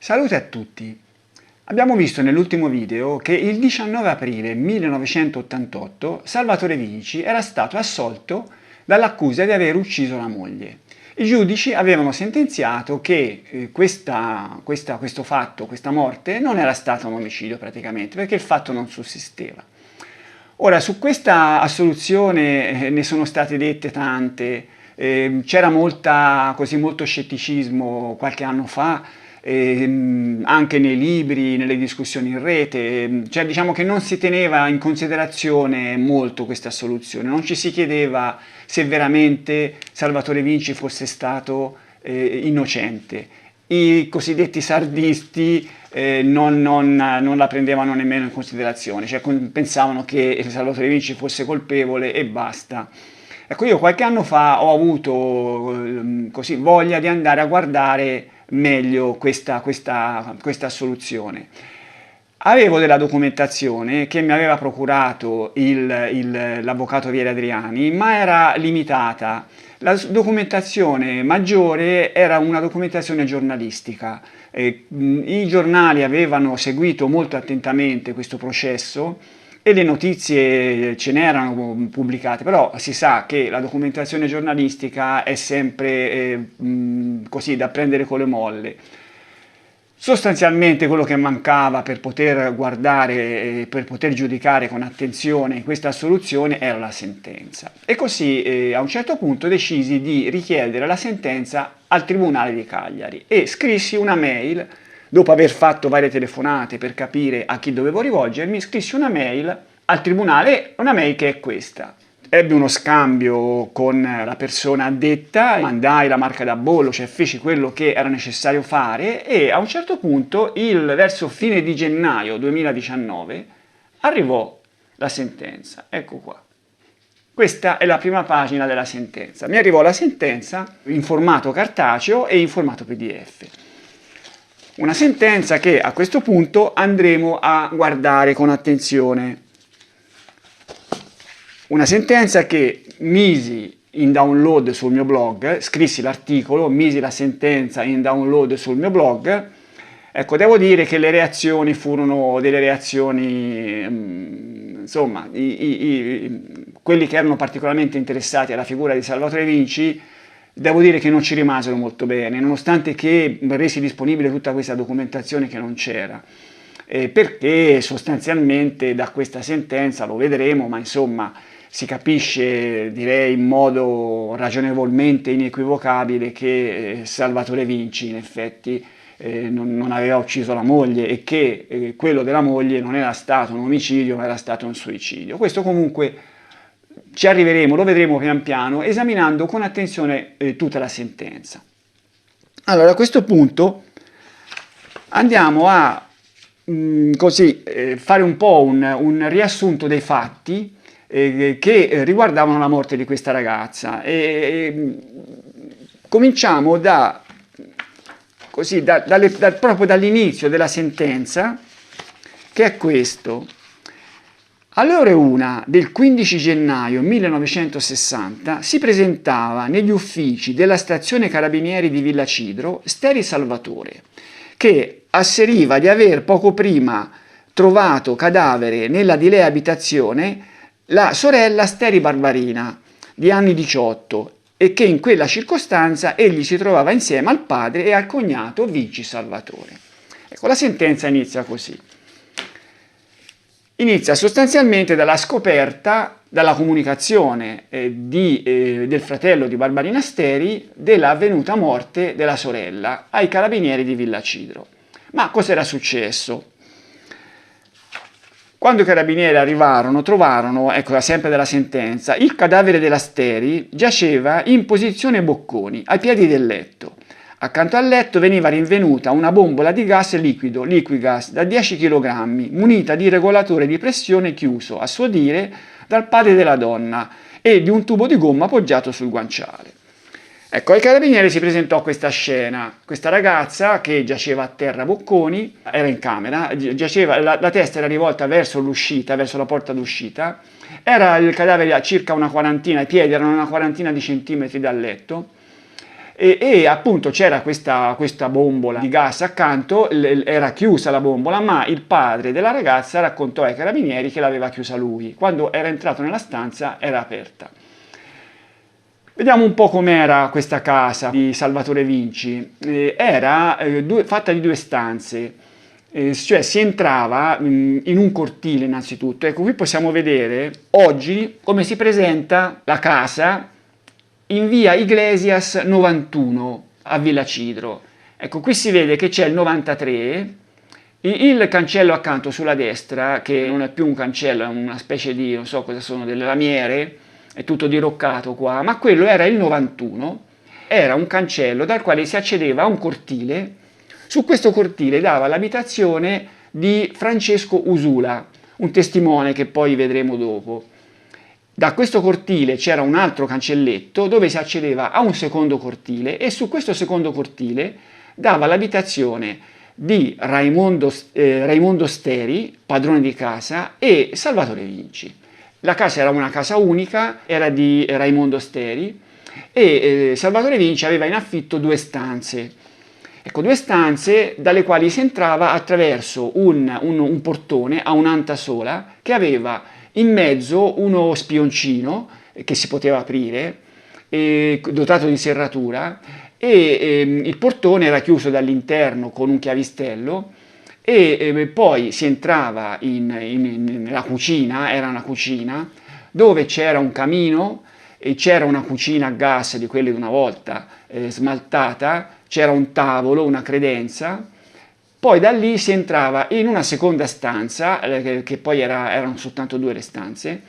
Salute a tutti! Abbiamo visto nell'ultimo video che il 19 aprile 1988 Salvatore Vinci era stato assolto dall'accusa di aver ucciso la moglie. I giudici avevano sentenziato che questo fatto, questa morte, non era stato un omicidio praticamente, perché il fatto non sussisteva. Ora, su questa assoluzione ne sono state dette tante, c'era molto scetticismo qualche anno fa, anche nei libri, nelle discussioni in rete, cioè diciamo che non si teneva in considerazione molto questa soluzione, non ci si chiedeva se veramente Salvatore Vinci fosse stato innocente. I cosiddetti sardisti non la prendevano nemmeno in considerazione, cioè pensavano che Salvatore Vinci fosse colpevole e basta. Ecco, io qualche anno fa ho avuto così voglia di andare a guardare meglio questa soluzione. Avevo della documentazione che mi aveva procurato l'avvocato Vieri Adriani, ma era limitata. La documentazione maggiore era una documentazione giornalistica. I giornali avevano seguito molto attentamente questo processo e le notizie ce n'erano pubblicate, però si sa che la documentazione giornalistica è sempre così da prendere con le molle. Sostanzialmente quello che mancava per poter guardare, per poter giudicare con attenzione questa soluzione era la sentenza. E così a un certo punto decisi di richiedere la sentenza al Tribunale di Cagliari e scrissi una mail. Dopo aver fatto varie telefonate per capire a chi dovevo rivolgermi, scrissi una mail al tribunale, una mail che è questa. Ebbi uno scambio con la persona addetta, mandai la marca da bollo, cioè feci quello che era necessario fare e a un certo punto, verso fine di gennaio 2019, arrivò la sentenza. Ecco qua. Questa è la prima pagina della sentenza. Mi arrivò la sentenza in formato cartaceo e in formato PDF. Una sentenza che a questo punto andremo a guardare con attenzione. Una sentenza che misi in download sul mio blog, scrissi l'articolo, misi la sentenza in download sul mio blog. Ecco, devo dire che le reazioni furono delle reazioni, insomma, quelli che erano particolarmente interessati alla figura di Salvatore Vinci, devo dire che non ci rimasero molto bene, nonostante che resi disponibile tutta questa documentazione che non c'era, perché sostanzialmente da questa sentenza, lo vedremo, ma insomma si capisce, direi in modo ragionevolmente inequivocabile, che Salvatore Vinci in effetti non aveva ucciso la moglie e che quello della moglie non era stato un omicidio ma era stato un suicidio. Questo comunque ci arriveremo, lo vedremo pian piano, esaminando con attenzione tutta la sentenza. Allora, a questo punto andiamo a fare un po' un riassunto dei fatti che riguardavano la morte di questa ragazza. Cominciamo proprio dall'inizio della sentenza, che è questo. Alle ore 1 del 15 gennaio 1960 si presentava negli uffici della stazione Carabinieri di Villa Cidro Steri Salvatore, che asseriva di aver poco prima trovato cadavere nella di lei abitazione la sorella Steri Barbarina, di anni 18, e che in quella circostanza egli si trovava insieme al padre e al cognato Vinci Salvatore. Ecco, la sentenza inizia così. Inizia sostanzialmente dalla scoperta, dalla comunicazione del fratello di Barbarina Steri della avvenuta morte della sorella ai carabinieri di Villa Cidro. Ma cos'era successo? Quando i carabinieri arrivarono, trovarono, ecco sempre della sentenza, il cadavere della Steri giaceva in posizione bocconi, ai piedi del letto. Accanto al letto veniva rinvenuta una bombola di gas liquido, Liquigas, da 10 kg, munita di regolatore di pressione chiuso, a suo dire, dal padre della donna e di un tubo di gomma appoggiato sul guanciale. Ecco, ai carabinieri si presentò questa scena, questa ragazza che giaceva a terra bocconi, era in camera, la testa era rivolta verso l'uscita, verso la porta d'uscita, era il cadavere a circa una quarantina, i piedi erano una quarantina di centimetri dal letto, e appunto c'era questa bombola di gas accanto, era chiusa la bombola, ma il padre della ragazza raccontò ai carabinieri che l'aveva chiusa lui. Quando era entrato nella stanza era aperta. Vediamo un po' com'era questa casa di Salvatore Vinci. Era fatta di due stanze, cioè si entrava in un cortile innanzitutto. Ecco, qui possiamo vedere oggi come si presenta la casa in via Iglesias 91 a Villa Cidro. Ecco, qui si vede che c'è il 93, il cancello accanto sulla destra, che non è più un cancello, è una specie di, non so cosa sono, delle lamiere, è tutto diroccato qua, ma quello era il 91, era un cancello dal quale si accedeva a un cortile. Su questo cortile dava l'abitazione di Francesco Usula, un testimone che poi vedremo dopo. Da questo cortile c'era un altro cancelletto dove si accedeva a un secondo cortile e su questo secondo cortile dava l'abitazione di Raimondo Steri, padrone di casa, e Salvatore Vinci. La casa era una casa unica, era di Raimondo Steri e Salvatore Vinci aveva in affitto due stanze. Ecco, due stanze dalle quali si entrava attraverso un portone a un'anta sola che aveva in mezzo uno spioncino che si poteva aprire, dotato di serratura, e il portone era chiuso dall'interno con un chiavistello e poi si entrava nella cucina, era una cucina, dove c'era un camino e c'era una cucina a gas di quelle di una volta smaltata, c'era un tavolo, una credenza. Poi da lì si entrava in una seconda stanza, che poi erano soltanto due le stanze,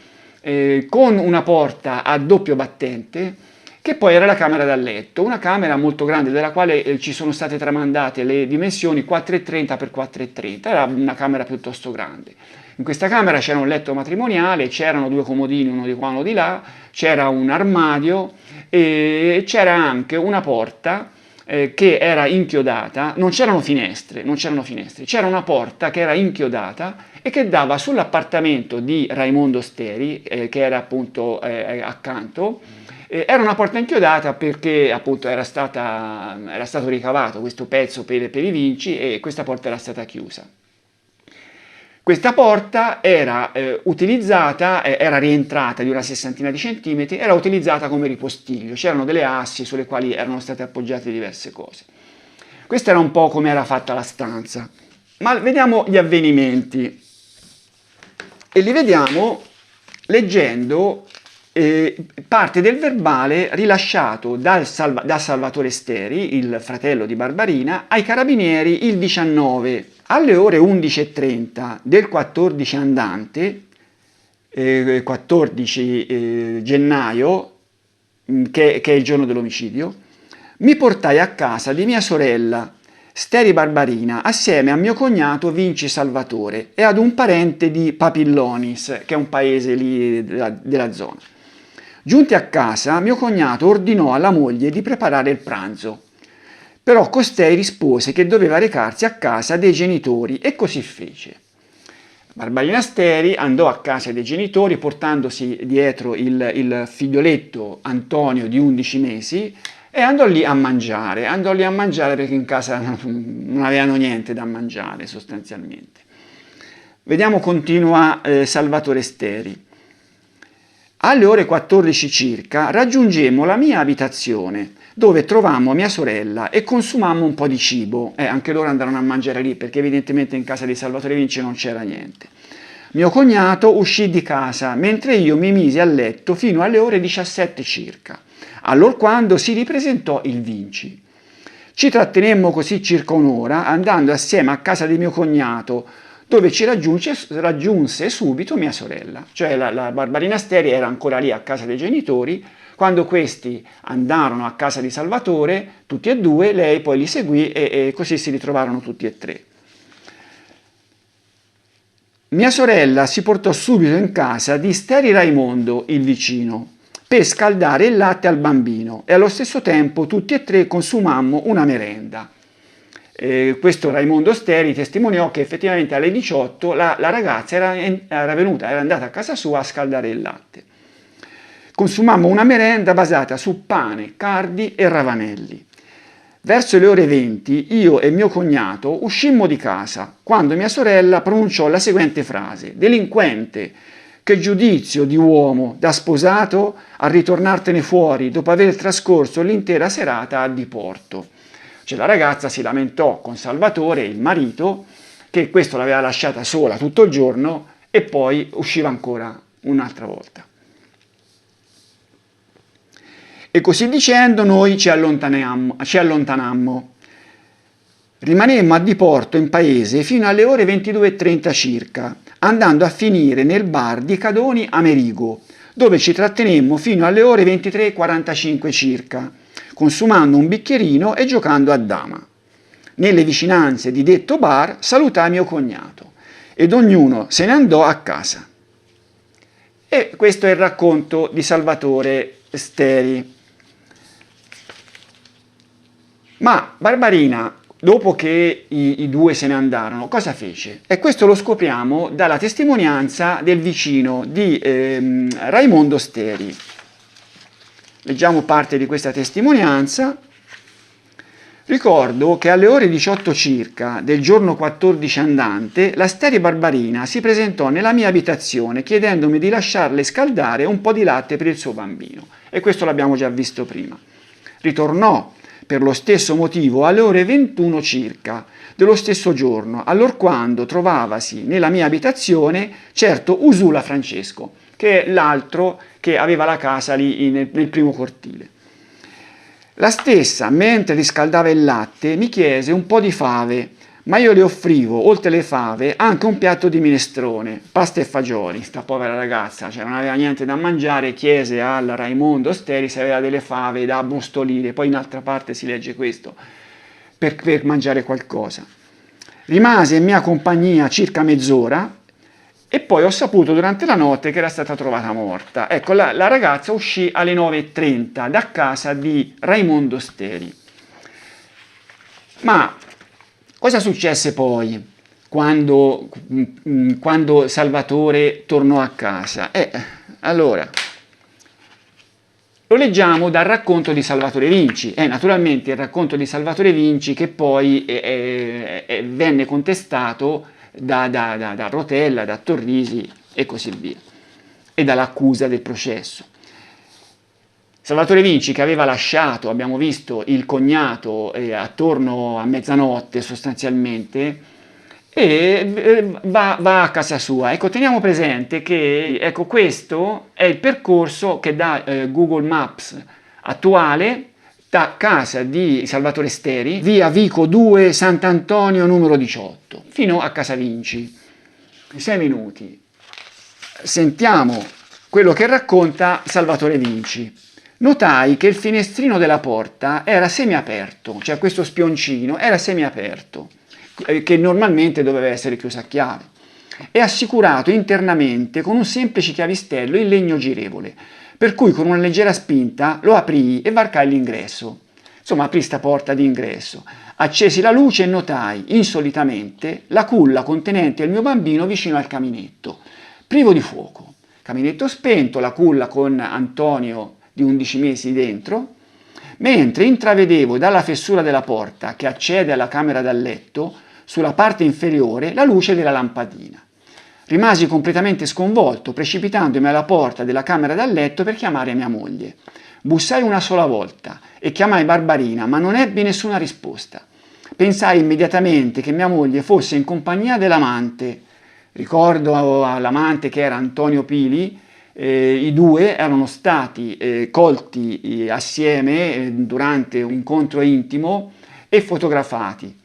con una porta a doppio battente, che poi era la camera da letto, una camera molto grande della quale ci sono state tramandate le dimensioni 4,30 x 4,30, era una camera piuttosto grande. In questa camera c'era un letto matrimoniale, c'erano due comodini, uno di qua e uno di là, c'era un armadio e c'era anche una porta che era inchiodata, non c'erano finestre, c'era una porta che era inchiodata e che dava sull'appartamento di Raimondo Steri, che era appunto accanto. Era una porta inchiodata perché appunto era stato ricavato questo pezzo per i Vinci e questa porta era stata chiusa. Questa porta era utilizzata, era rientrata di una sessantina di centimetri, era utilizzata come ripostiglio, c'erano delle assi sulle quali erano state appoggiate diverse cose. Questa era un po' come era fatta la stanza, ma vediamo gli avvenimenti e li vediamo leggendo parte del verbale rilasciato da Salvatore Steri, il fratello di Barbarina, ai carabinieri il 19 alle ore 11:30 del 14 andante, 14 gennaio, che è il giorno dell'omicidio. Mi portai a casa di mia sorella Steri Barbarina assieme a mio cognato Vinci Salvatore e ad un parente di Papillonis, che è un paese lì della zona. Giunti a casa, mio cognato ordinò alla moglie di preparare il pranzo. Però costei rispose che doveva recarsi a casa dei genitori e così fece. Barbarina Steri andò a casa dei genitori portandosi dietro il figlioletto Antonio di 11 mesi e andò lì a mangiare perché in casa non avevano niente da mangiare sostanzialmente. Vediamo, continua Salvatore Steri. Alle ore 14 circa raggiungemmo la mia abitazione, dove trovammo mia sorella e consumammo un po' di cibo. Anche loro andarono a mangiare lì, perché evidentemente in casa di Salvatore Vinci non c'era niente. Mio cognato uscì di casa, mentre io mi misi a letto fino alle ore 17 circa, allorquando si ripresentò il Vinci. Ci trattenemmo così circa un'ora, andando assieme a casa di mio cognato, dove ci raggiunse subito mia sorella. Cioè la Barbarina Steri era ancora lì a casa dei genitori, quando questi andarono a casa di Salvatore, tutti e due, lei poi li seguì e così si ritrovarono tutti e tre. Mia sorella si portò subito in casa di Steri Raimondo, il vicino, per scaldare il latte al bambino e allo stesso tempo tutti e tre consumammo una merenda. Questo Raimondo Steri testimoniò che effettivamente alle 18 la ragazza era andata a casa sua a scaldare il latte. Consumammo una merenda basata su pane, cardi e ravanelli. Verso le ore 20 io e mio cognato uscimmo di casa quando mia sorella pronunciò la seguente frase: «Delinquente, che giudizio di uomo da sposato a ritornartene fuori dopo aver trascorso l'intera serata a diporto». Cioè, la ragazza si lamentò con Salvatore, il marito, che questo l'aveva lasciata sola tutto il giorno e poi usciva ancora un'altra volta. E così dicendo noi ci allontanammo. Rimanemmo a diporto in paese fino alle ore 22:30 circa, andando a finire nel bar di Cadoni Amerigo, dove ci trattenemmo fino alle ore 23:45 circa, consumando un bicchierino e giocando a dama. Nelle vicinanze di detto bar salutai mio cognato ed ognuno se ne andò a casa. E questo è il racconto di Salvatore Steri. Ma Barbarina, dopo che i due se ne andarono, cosa fece? E questo lo scopriamo dalla testimonianza del vicino di Raimondo Steri. Leggiamo parte di questa testimonianza. Ricordo che alle ore 18 circa del giorno 14 andante, la Steri Barbarina si presentò nella mia abitazione chiedendomi di lasciarle scaldare un po' di latte per il suo bambino. E questo l'abbiamo già visto prima. Ritornò per lo stesso motivo alle ore 21 circa dello stesso giorno, allorquando trovavasi nella mia abitazione certo Usula Francesco, che è l'altro che aveva la casa lì nel primo cortile. La stessa, mentre riscaldava il latte, mi chiese un po' di fave, ma io le offrivo, oltre le fave, anche un piatto di minestrone, pasta e fagioli. Sta povera ragazza, cioè non aveva niente da mangiare, chiese al Raimondo Steri se aveva delle fave da brustolire, poi in altra parte si legge questo, per mangiare qualcosa. Rimase in mia compagnia circa mezz'ora e poi ho saputo durante la notte che era stata trovata morta. Ecco, la ragazza uscì alle 9:30 da casa di Raimondo Steri. Ma cosa successe poi quando Salvatore tornò a casa? Allora, lo leggiamo dal racconto di Salvatore Vinci. Naturalmente il racconto di Salvatore Vinci che poi venne contestato da Rotella, da Torrisi e così via, e dall'accusa del processo. Salvatore Vinci, che aveva lasciato, abbiamo visto, il cognato attorno a mezzanotte sostanzialmente, e va a casa sua. Ecco, teniamo presente che ecco, questo è il percorso che dà Google Maps attuale da casa di Salvatore Steri, via Vico 2, Sant'Antonio numero 18, fino a casa Vinci. 6 minuti. Sentiamo quello che racconta Salvatore Vinci. Notai che il finestrino della porta era semiaperto, cioè questo spioncino era semiaperto, che normalmente doveva essere chiuso a chiave, e assicurato internamente con un semplice chiavistello in legno girevole, per cui con una leggera spinta lo aprii e varcai l'ingresso. Insomma, aprii sta porta d'ingresso, accesi la luce e notai, insolitamente, la culla contenente il mio bambino vicino al caminetto, privo di fuoco. Caminetto spento, la culla con Antonio di 11 mesi dentro, mentre intravedevo dalla fessura della porta che accede alla camera da letto, sulla parte inferiore, la luce della lampadina. Rimasi completamente sconvolto, precipitandomi alla porta della camera da letto per chiamare mia moglie. Bussai una sola volta e chiamai Barbarina, ma non ebbi nessuna risposta. Pensai immediatamente che mia moglie fosse in compagnia dell'amante. Ricordo all'amante che era Antonio Pili. I due erano stati colti assieme durante un incontro intimo e fotografati.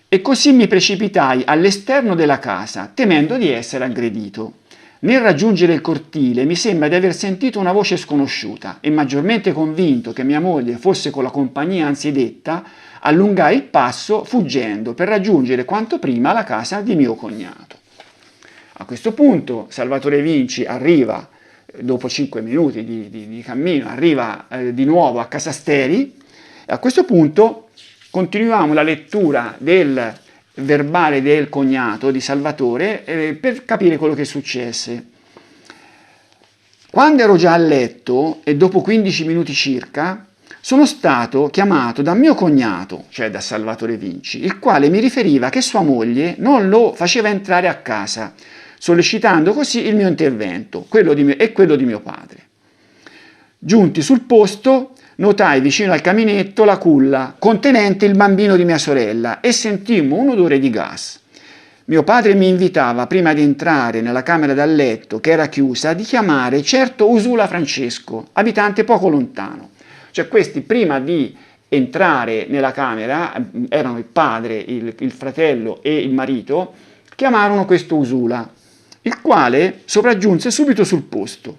E così mi precipitai all'esterno della casa, temendo di essere aggredito. Nel raggiungere il cortile mi sembra di aver sentito una voce sconosciuta e maggiormente convinto che mia moglie fosse con la compagnia anzidetta, allungai il passo fuggendo per raggiungere quanto prima la casa di mio cognato. A questo punto Salvatore Vinci arriva, dopo 5 minuti di cammino, arriva di nuovo a casa Steri e a questo punto continuiamo la lettura del verbale del cognato di Salvatore per capire quello che successe. Quando ero già a letto e dopo 15 minuti circa, sono stato chiamato da mio cognato, cioè da Salvatore Vinci, il quale mi riferiva che sua moglie non lo faceva entrare a casa, sollecitando così il mio intervento e quello di mio padre. Giunti sul posto, notai vicino al caminetto la culla contenente il bambino di mia sorella e sentimmo un odore di gas. Mio padre mi invitava, prima di entrare nella camera da letto, che era chiusa, di chiamare certo Usula Francesco, abitante poco lontano. Cioè questi, prima di entrare nella camera, erano il padre, il fratello e il marito, chiamarono questo Usula, il quale sopraggiunse subito sul posto.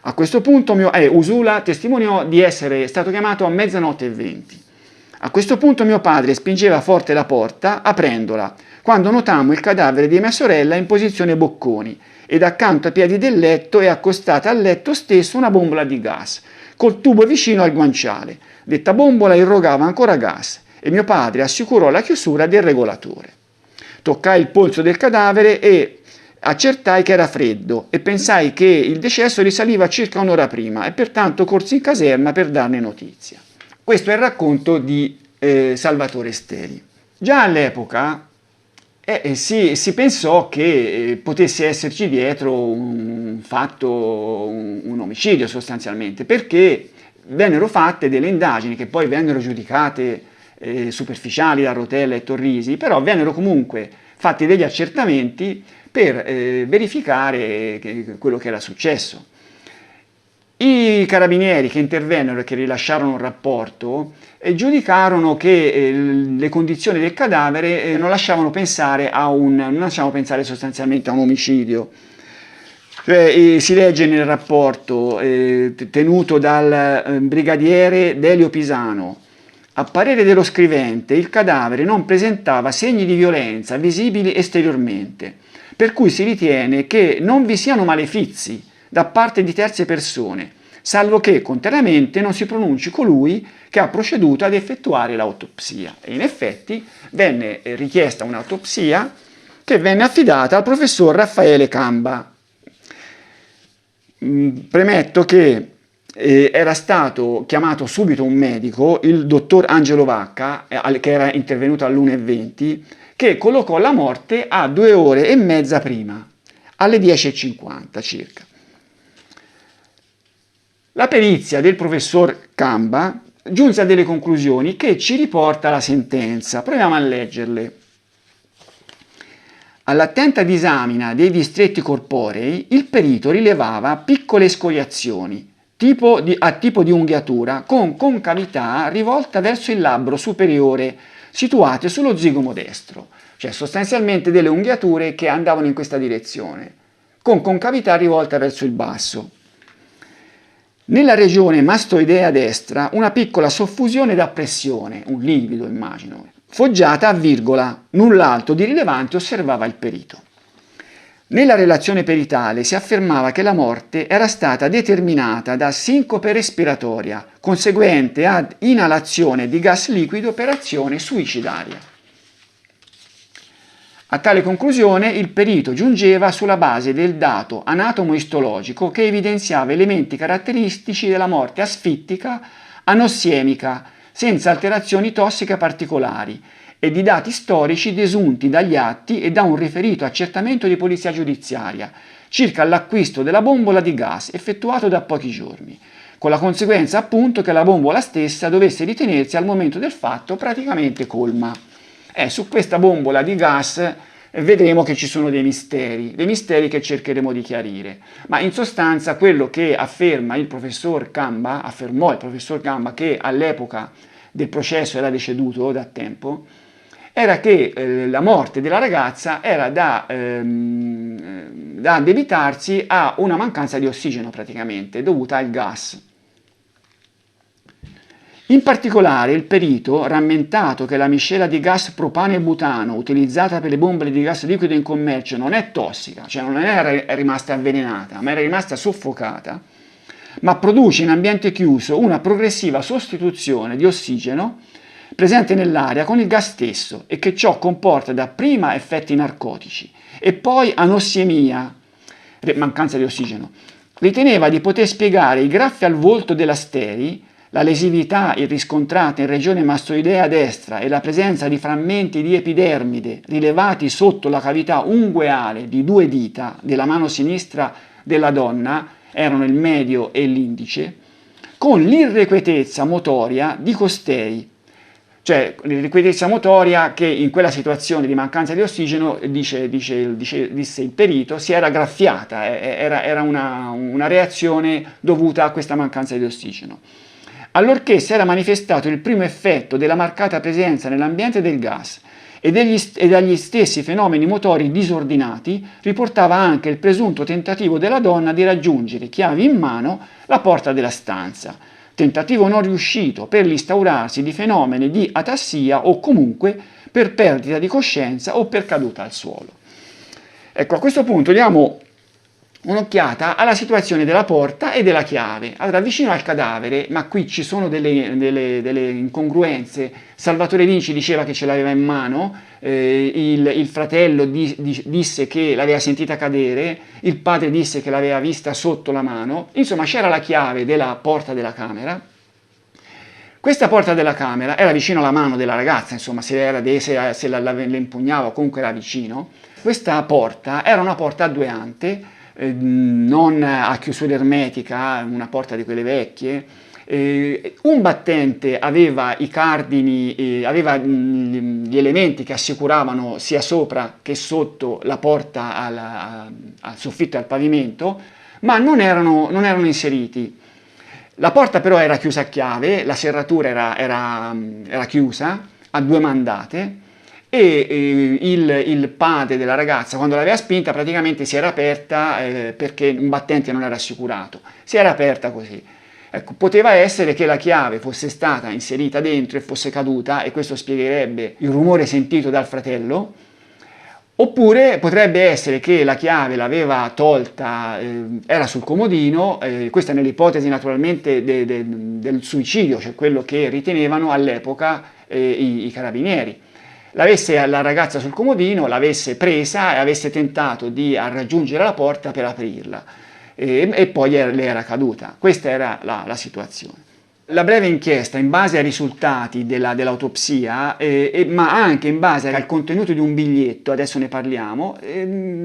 A questo punto Usula testimoniò di essere stato chiamato a 00:20. A questo punto mio padre spingeva forte la porta, aprendola, quando notammo il cadavere di mia sorella in posizione bocconi ed accanto ai piedi del letto è accostata al letto stesso una bombola di gas, col tubo vicino al guanciale. Detta bombola irrogava ancora gas e mio padre assicurò la chiusura del regolatore. Toccai il polso del cadavere e accertai che era freddo e pensai che il decesso risaliva circa un'ora prima e pertanto corsi in caserma per darne notizia. Questo è il racconto di Salvatore Steri. Già all'epoca si pensò che potesse esserci dietro un fatto, un omicidio sostanzialmente, perché vennero fatte delle indagini che poi vennero giudicate superficiali da Rotella e Torrisi, però vennero comunque fatti degli accertamenti per verificare quello che era successo. I carabinieri che intervennero e che rilasciarono un rapporto giudicarono che le condizioni del cadavere non lasciavano pensare sostanzialmente a un omicidio. Cioè, si legge nel rapporto tenuto dal brigadiere Delio Pisano: a parere dello scrivente, il cadavere non presentava segni di violenza visibili esteriormente, per cui si ritiene che non vi siano malefizi da parte di terze persone, salvo che contrariamente non si pronunci colui che ha proceduto ad effettuare l'autopsia. E in effetti venne richiesta un'autopsia che venne affidata al professor Raffaele Camba. Premetto che era stato chiamato subito un medico, il dottor Angelo Vacca, che era intervenuto all'1:20, che collocò la morte a 2 ore e mezza prima, alle 10:50 circa. La perizia del professor Camba giunse a delle conclusioni che ci riporta la sentenza. Proviamo a leggerle. All'attenta disamina dei distretti corporei, il perito rilevava piccole scoriazioni, a tipo di unghiatura, con concavità rivolta verso il labbro superiore, situate sullo zigomo destro, cioè sostanzialmente delle unghiature che andavano in questa direzione, con concavità rivolta verso il basso. Nella regione mastoidea destra una piccola soffusione da pressione, un liquido immagino, foggiata a virgola, null'altro di rilevante osservava il perito. Nella relazione peritale si affermava che la morte era stata determinata da sincope respiratoria, conseguente ad inalazione di gas liquido per azione suicidaria. A tale conclusione il perito giungeva sulla base del dato anatomo-istologico che evidenziava elementi caratteristici della morte asfittica, anossiemica, senza alterazioni tossiche particolari, e di dati storici desunti dagli atti e da un riferito accertamento di polizia giudiziaria circa l'acquisto della bombola di gas effettuato da pochi giorni, con la conseguenza appunto che la bombola stessa dovesse ritenersi al momento del fatto praticamente colma. Su questa bombola di gas vedremo che ci sono dei misteri che cercheremo di chiarire, ma in sostanza quello che affermò il professor Camba, che all'epoca del processo era deceduto da tempo, era che la morte della ragazza era da addebitarsi a una mancanza di ossigeno praticamente, dovuta al gas. In particolare il perito, rammentato che la miscela di gas propano e butano utilizzata per le bombole di gas liquido in commercio non è tossica, cioè non è rimasta avvelenata, ma era rimasta soffocata, ma produce in ambiente chiuso una progressiva sostituzione di ossigeno presente nell'aria con il gas stesso e che ciò comporta dapprima effetti narcotici e poi anossiemia, mancanza di ossigeno, riteneva di poter spiegare i graffi al volto della Steri, la lesività riscontrata in regione mastoidea destra e la presenza di frammenti di epidermide rilevati sotto la cavità ungueale di 2 dita della mano sinistra della donna, erano il medio e l'indice, con l'irrequietezza motoria di costei, cioè l'irrequietezza motoria che in quella situazione di mancanza di ossigeno, disse il perito, si era graffiata, era una reazione dovuta a questa mancanza di ossigeno. Allorché si era manifestato il primo effetto della marcata presenza nell'ambiente del gas e dagli stessi fenomeni motori disordinati, riportava anche il presunto tentativo della donna di raggiungere, chiavi in mano, la porta della stanza, tentativo non riuscito per l'instaurarsi di fenomeni di atassia o comunque per perdita di coscienza o per caduta al suolo. Ecco, a questo punto diamo un'occhiata alla situazione della porta e della chiave. Allora, vicino al cadavere, ma qui ci sono delle incongruenze, Salvatore Vinci diceva che ce l'aveva in mano, il fratello disse che l'aveva sentita cadere, il padre disse che l'aveva vista sotto la mano, insomma c'era la chiave della porta della camera. Questa porta della camera era vicino alla mano della ragazza, insomma se le impugnava o comunque era vicino. Questa porta era una porta a 2 ante, non a chiusura ermetica, una porta di quelle vecchie. Un battente aveva i cardini, aveva gli elementi che assicuravano sia sopra che sotto la porta al soffitto e al pavimento, ma non erano inseriti. La porta però era chiusa a chiave, la serratura era chiusa a 2 mandate, e il padre della ragazza, quando l'aveva spinta, praticamente si era aperta perché un battente non era assicurato, si era aperta così. Ecco, poteva essere che la chiave fosse stata inserita dentro e fosse caduta, e questo spiegherebbe il rumore sentito dal fratello, oppure potrebbe essere che la chiave l'aveva tolta, era sul comodino, questa nell'ipotesi naturalmente del suicidio, cioè quello che ritenevano all'epoca i carabinieri. L'avesse la ragazza sul comodino, l'avesse presa e avesse tentato di raggiungere la porta per aprirla, e poi le era caduta. Questa era la situazione. La breve inchiesta, in base ai risultati dell'autopsia, ma anche in base al contenuto di un biglietto, adesso ne parliamo,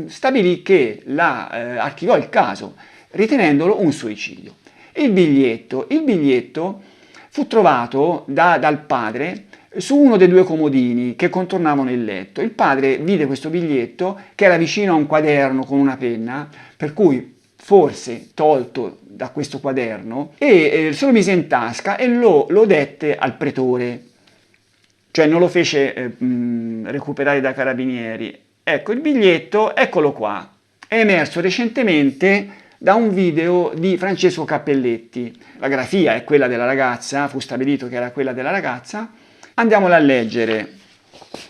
stabilì che archiviò il caso, ritenendolo un suicidio. Il biglietto fu trovato dal padre su uno dei 2 comodini che contornavano il letto. Il padre vide questo biglietto che era vicino a un quaderno con una penna, per cui forse tolto da questo quaderno, e se lo mise in tasca e lo dette al pretore, cioè non lo fece recuperare dai carabinieri. Ecco, il biglietto, eccolo qua, è emerso recentemente da un video di Francesco Cappelletti. La grafia è quella della ragazza, fu stabilito che era quella della ragazza. Andiamola a leggere.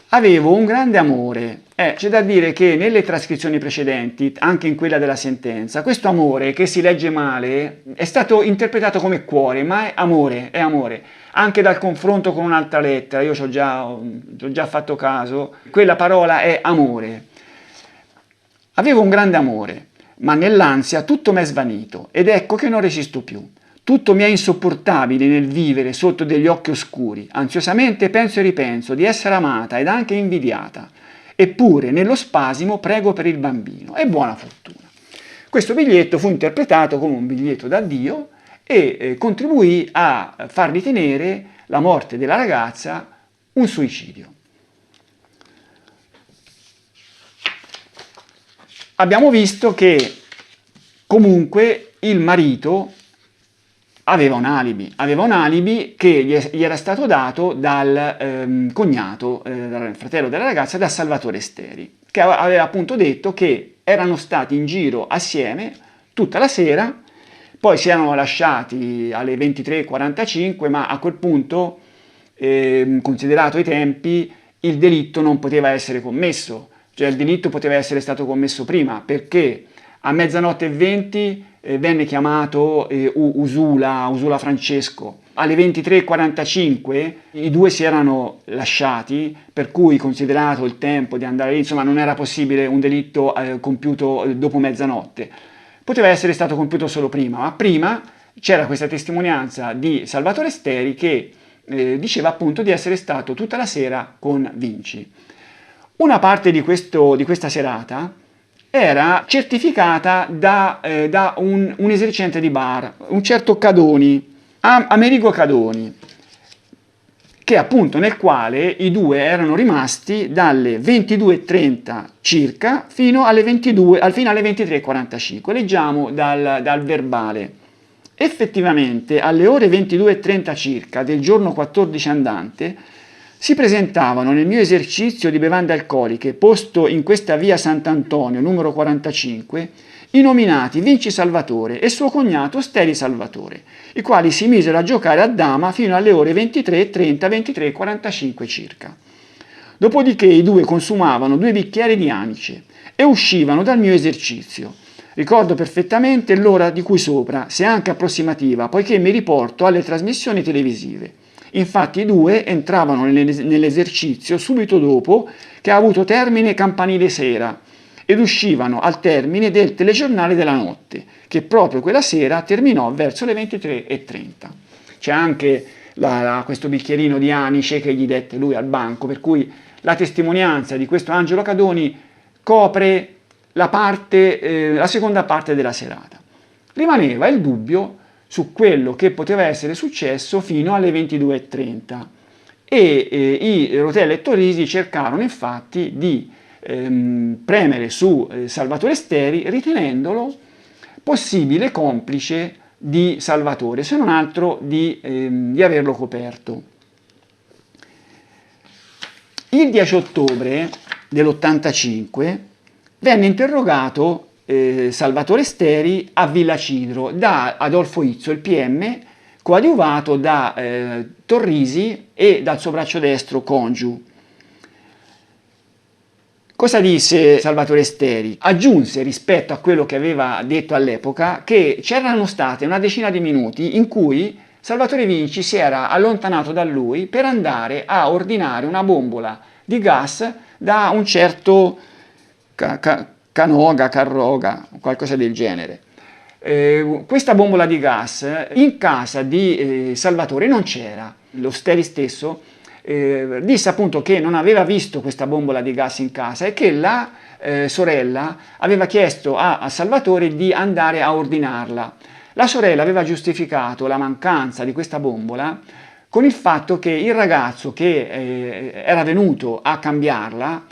Avevo un grande amore. C'è da dire che nelle trascrizioni precedenti, anche in quella della sentenza, questo amore, che si legge male, è stato interpretato come cuore, ma è amore, Anche dal confronto con un'altra lettera, io ci ho già fatto caso, quella parola è amore. Avevo un grande amore, ma nell'ansia tutto m'è svanito, ed ecco che non resisto più. Tutto mi è insopportabile nel vivere sotto degli occhi oscuri, ansiosamente penso e ripenso di essere amata ed anche invidiata, eppure nello spasimo prego per il bambino, e buona fortuna. Questo biglietto fu interpretato come un biglietto d'addio e contribuì a far ritenere la morte della ragazza un suicidio. Abbiamo visto che comunque il marito aveva un alibi che gli era stato dato dal cognato, dal fratello della ragazza, da Salvatore Steri, che aveva appunto detto che erano stati in giro assieme tutta la sera, poi si erano lasciati alle 23:45, ma a quel punto, considerato i tempi, il delitto non poteva essere commesso, cioè il delitto poteva essere stato commesso prima, perché a 00:20 venne chiamato Usula Francesco. Alle 23:45 i 2 si erano lasciati, per cui, considerato il tempo di andare lì, insomma non era possibile un delitto compiuto dopo mezzanotte. poteva essere stato compiuto solo prima, ma prima c'era questa testimonianza di Salvatore Steri che diceva appunto di essere stato tutta la sera con Vinci. Una parte di questa serata era certificata da un esercente di bar, un certo Cadoni, Amerigo Cadoni, che appunto nel quale i due erano rimasti dalle 22:30 circa fino alle 23:45. Leggiamo dal verbale. Effettivamente alle ore 22:30 circa del giorno 14 andante si presentavano nel mio esercizio di bevande alcoliche posto in questa via Sant'Antonio numero 45 i nominati Vinci Salvatore e suo cognato Steri Salvatore, i quali si misero a giocare a dama fino alle ore 23:30-23:45 circa. Dopodiché i due consumavano 2 bicchieri di anice e uscivano dal mio esercizio. Ricordo perfettamente l'ora di cui sopra, se anche approssimativa, poiché mi riporto alle trasmissioni televisive. Infatti i due entravano nell'esercizio subito dopo che ha avuto termine Campanile Sera ed uscivano al termine del telegiornale della notte, che proprio quella sera terminò verso le 23:30. C'è anche questo bicchierino di anice che gli dette lui al banco, per cui la testimonianza di questo Angelo Cadoni copre la seconda parte della serata. Rimaneva il dubbio su quello che poteva essere successo fino alle 22:30 e i Rotella e Torrisi cercarono infatti di premere su Salvatore Steri ritenendolo possibile complice di Salvatore, se non altro di averlo coperto. Il 10 ottobre dell'85 venne interrogato Salvatore Steri a Villa Cidro da Adolfo Izzo, il PM, coadiuvato da Torrisi e dal suo braccio destro Congiu. Cosa disse Salvatore Steri? Aggiunse rispetto a quello che aveva detto all'epoca che c'erano state una decina di minuti in cui Salvatore Vinci si era allontanato da lui per andare a ordinare una bombola di gas da un certo Carroga, qualcosa del genere. Questa bombola di gas in casa di Salvatore non c'era. Lo Steri stesso disse appunto che non aveva visto questa bombola di gas in casa e che la sorella aveva chiesto a Salvatore di andare a ordinarla. La sorella aveva giustificato la mancanza di questa bombola con il fatto che il ragazzo che era venuto a cambiarla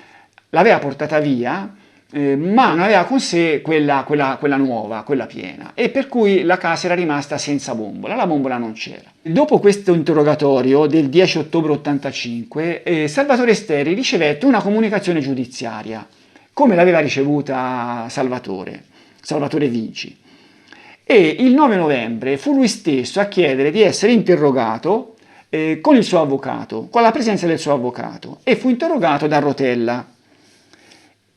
l'aveva portata via, ma non aveva con sé quella nuova, quella piena, e per cui la casa era rimasta senza bombola, la bombola non c'era. Dopo questo interrogatorio del 10 ottobre 85, Salvatore Steri ricevette una comunicazione giudiziaria, come l'aveva ricevuta Salvatore Vinci. E il 9 novembre fu lui stesso a chiedere di essere interrogato con il suo avvocato, con la presenza del suo avvocato, e fu interrogato da Rotella.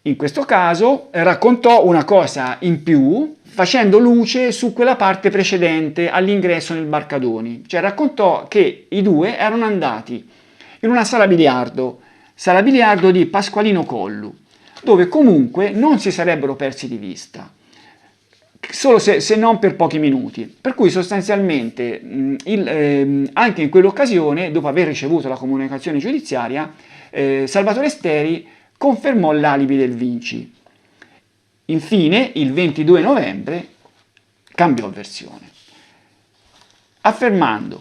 In questo caso raccontò una cosa in più, facendo luce su quella parte precedente all'ingresso nel Barcadoni, cioè raccontò che i due erano andati in una sala biliardo di Pasqualino Collu, dove comunque non si sarebbero persi di vista, solo se non per pochi minuti, per cui sostanzialmente anche in quell'occasione, dopo aver ricevuto la comunicazione giudiziaria, Salvatore Steri confermò l'alibi del Vinci. Infine, il 22 novembre, cambiò versione, affermando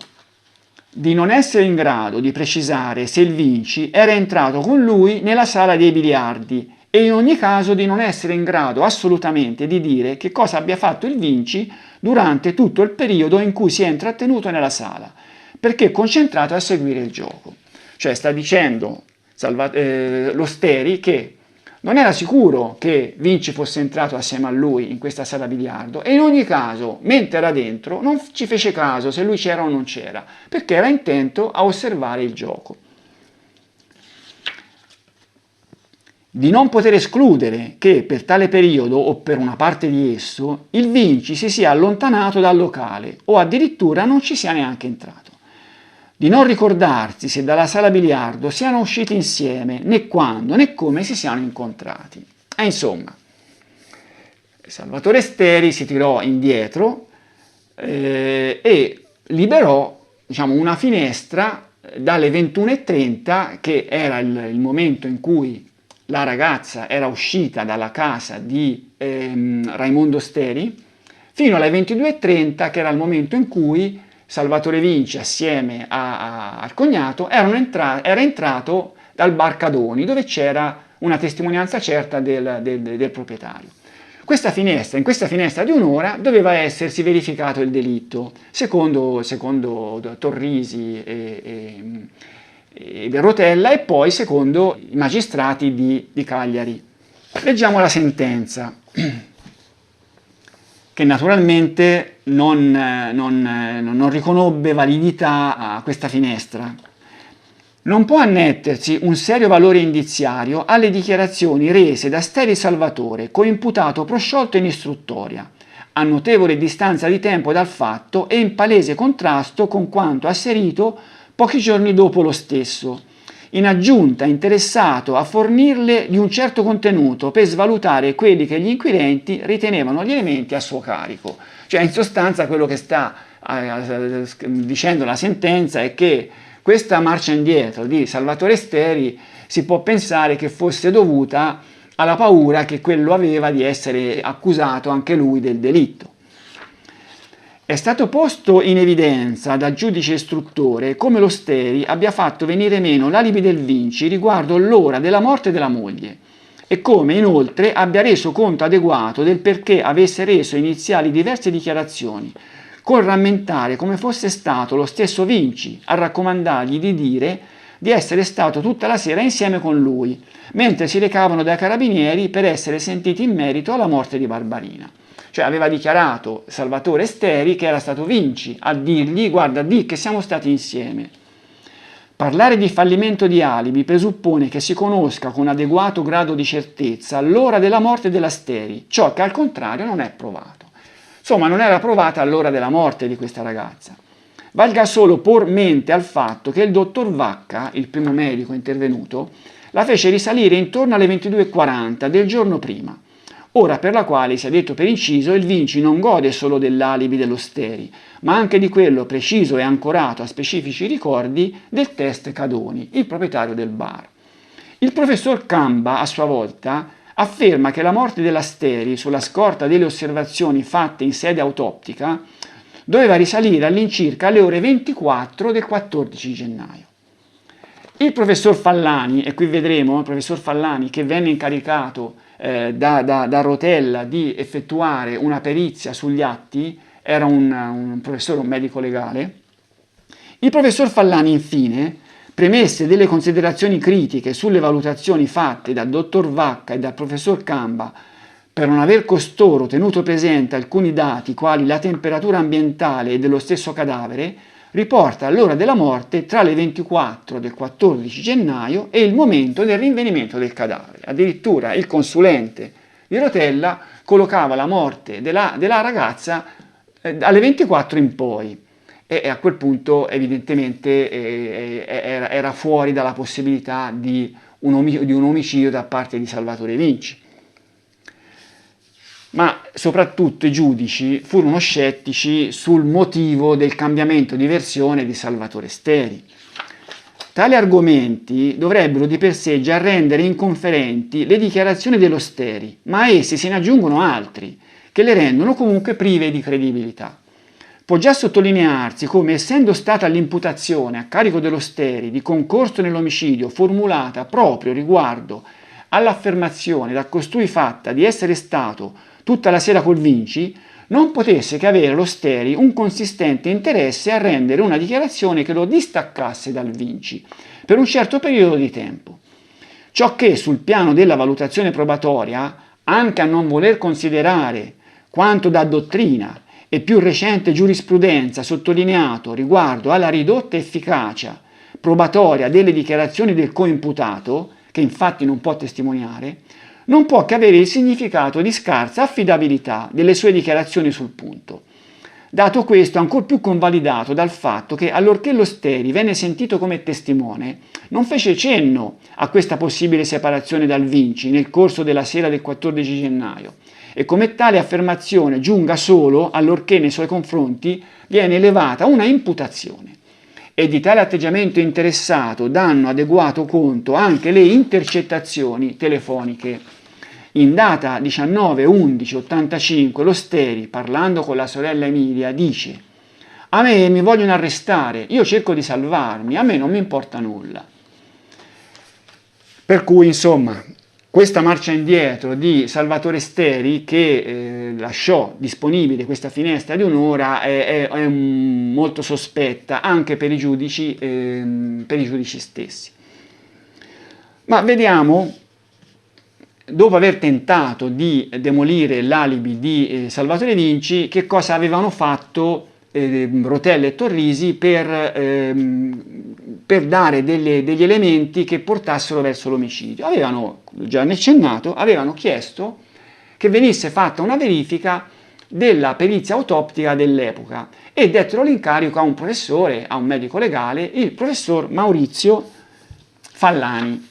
di non essere in grado di precisare se il Vinci era entrato con lui nella sala dei biliardi e in ogni caso di non essere in grado assolutamente di dire che cosa abbia fatto il Vinci durante tutto il periodo in cui si è intrattenuto nella sala, perché concentrato a seguire il gioco. Cioè sta dicendo lo Steri che non era sicuro che Vinci fosse entrato assieme a lui in questa sala biliardo e in ogni caso, mentre era dentro, non ci fece caso se lui c'era o non c'era, perché era intento a osservare il gioco. Di non poter escludere che per tale periodo o per una parte di esso il Vinci si sia allontanato dal locale o addirittura non ci sia neanche entrato. Di non ricordarsi se dalla sala biliardo siano usciti insieme, né quando né come si siano incontrati. E insomma, Salvatore Steri si tirò indietro e liberò, diciamo, una finestra dalle 21:30, che era il momento in cui la ragazza era uscita dalla casa di Raimondo Steri, fino alle 22:30, che era il momento in cui Salvatore Vinci, assieme al cognato, era entrato dal bar Cadoni, dove c'era una testimonianza certa del proprietario. In questa finestra di un'ora doveva essersi verificato il delitto, secondo Torrisi e Rotella, e poi secondo i magistrati di Cagliari. Leggiamo la sentenza, che naturalmente non riconobbe validità a questa finestra. Non può annettersi un serio valore indiziario alle dichiarazioni rese da Steri Salvatore, coimputato prosciolto in istruttoria, a notevole distanza di tempo dal fatto e in palese contrasto con quanto asserito pochi giorni dopo lo stesso, in aggiunta interessato a fornirle di un certo contenuto per svalutare quelli che gli inquirenti ritenevano gli elementi a suo carico. Cioè, in sostanza, quello che sta dicendo la sentenza è che questa marcia indietro di Salvatore Steri si può pensare che fosse dovuta alla paura che quello aveva di essere accusato anche lui del delitto. È stato posto in evidenza dal giudice istruttore come lo Steri abbia fatto venire meno l'alibi del Vinci riguardo l'ora della morte della moglie e come inoltre abbia reso conto adeguato del perché avesse reso iniziali diverse dichiarazioni, col rammentare come fosse stato lo stesso Vinci a raccomandargli di dire di essere stato tutta la sera insieme con lui, mentre si recavano dai carabinieri per essere sentiti in merito alla morte di Barbarina. Cioè, aveva dichiarato Salvatore Steri che era stato Vinci a dirgli: guarda, di che siamo stati insieme. Parlare di fallimento di alibi presuppone che si conosca con adeguato grado di certezza l'ora della morte della Steri, ciò che al contrario non è provato. Insomma, non era provata l'ora della morte di questa ragazza. Valga solo por mente al fatto che il dottor Vacca, il primo medico intervenuto, la fece risalire intorno alle 22:40 del giorno prima, ora per la quale, sia detto per inciso, il Vinci non gode solo dell'alibi dello Steri, ma anche di quello preciso e ancorato a specifici ricordi del test Cadoni, il proprietario del bar. Il professor Camba, a sua volta, afferma che la morte della Steri, sulla scorta delle osservazioni fatte in sede autoptica, doveva risalire all'incirca alle ore 24 del 14 gennaio. Il professor Fallani, e qui vedremo il professor Fallani che venne incaricato da Rotella di effettuare una perizia sugli atti, era un professore, un medico legale. Il professor Fallani, infine, premesse delle considerazioni critiche sulle valutazioni fatte dal dottor Vacca e dal professor Camba per non aver costoro tenuto presente alcuni dati quali la temperatura ambientale e dello stesso cadavere, riporta l'ora della morte tra le 24 del 14 gennaio e il momento del rinvenimento del cadavere. Addirittura il consulente di Rotella collocava la morte della ragazza dalle 24 in poi e a quel punto evidentemente era fuori dalla possibilità di un omicidio da parte di Salvatore Vinci. Ma soprattutto i giudici furono scettici sul motivo del cambiamento di versione di Salvatore Steri. Tali argomenti dovrebbero di per sé già rendere inconferenti le dichiarazioni dello Steri, ma a essi se ne aggiungono altri, che le rendono comunque prive di credibilità. Può già sottolinearsi come, essendo stata l'imputazione a carico dello Steri di concorso nell'omicidio formulata proprio riguardo all'affermazione da costui fatta di essere stato tutta la sera col Vinci, non potesse che avere lo Steri un consistente interesse a rendere una dichiarazione che lo distaccasse dal Vinci per un certo periodo di tempo. Ciò che sul piano della valutazione probatoria, anche a non voler considerare quanto da dottrina e più recente giurisprudenza sottolineato riguardo alla ridotta efficacia probatoria delle dichiarazioni del coimputato, che infatti non può testimoniare, non può che avere il significato di scarsa affidabilità delle sue dichiarazioni sul punto. Dato questo, ancor più convalidato dal fatto che, allorché lo Steri venne sentito come testimone, non fece cenno a questa possibile separazione dal Vinci nel corso della sera del 14 gennaio, e come tale affermazione giunga solo allorché nei suoi confronti viene elevata una imputazione. E di tale atteggiamento interessato danno adeguato conto anche le intercettazioni telefoniche. In data 19/11/85 lo Steri, parlando con la sorella Emilia, dice: «A me mi vogliono arrestare, io cerco di salvarmi, a me non mi importa nulla». Per cui, insomma, questa marcia indietro di Salvatore Steri, che lasciò disponibile questa finestra di un'ora, è molto sospetta anche per i giudici stessi. Ma vediamo, dopo aver tentato di demolire l'alibi di Salvatore Vinci, che cosa avevano fatto Rotella e Torrisi per dare degli elementi che portassero verso l'omicidio. Avevano, già accennato, avevano chiesto che venisse fatta una verifica della perizia autoptica dell'epoca e dettero l'incarico a un professore, a un medico legale, il professor Maurizio Fallani.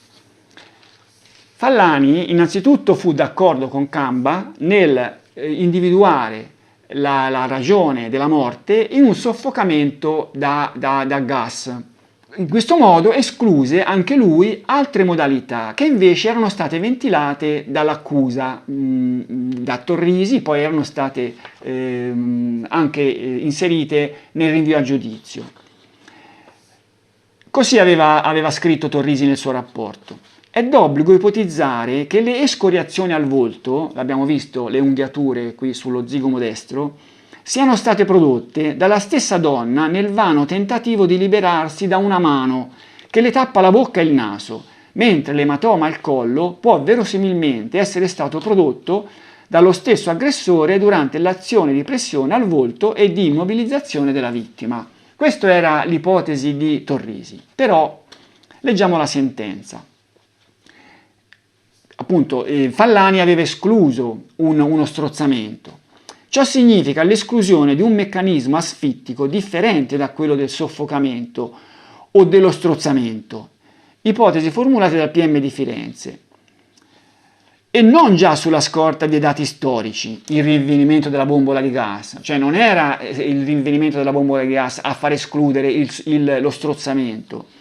Fallani innanzitutto fu d'accordo con Camba nel individuare la ragione della morte in un soffocamento da gas. In questo modo escluse anche lui altre modalità che invece erano state ventilate dall'accusa da Torrisi, poi erano state anche inserite nel rinvio a giudizio. Così aveva scritto Torrisi nel suo rapporto. È d'obbligo ipotizzare che le escoriazioni al volto, abbiamo visto le unghiature qui sullo zigomo destro, siano state prodotte dalla stessa donna nel vano tentativo di liberarsi da una mano che le tappa la bocca e il naso, mentre l'ematoma al collo può verosimilmente essere stato prodotto dallo stesso aggressore durante l'azione di pressione al volto e di immobilizzazione della vittima. Questa era l'ipotesi di Torrisi, però leggiamo la sentenza. Appunto, Fallani aveva escluso uno strozzamento. Ciò significa l'esclusione di un meccanismo asfittico differente da quello del soffocamento o dello strozzamento, ipotesi formulate dal PM di Firenze. E non già sulla scorta dei dati storici, il rinvenimento della bombola di gas, cioè non era il rinvenimento della bombola di gas a far escludere lo strozzamento,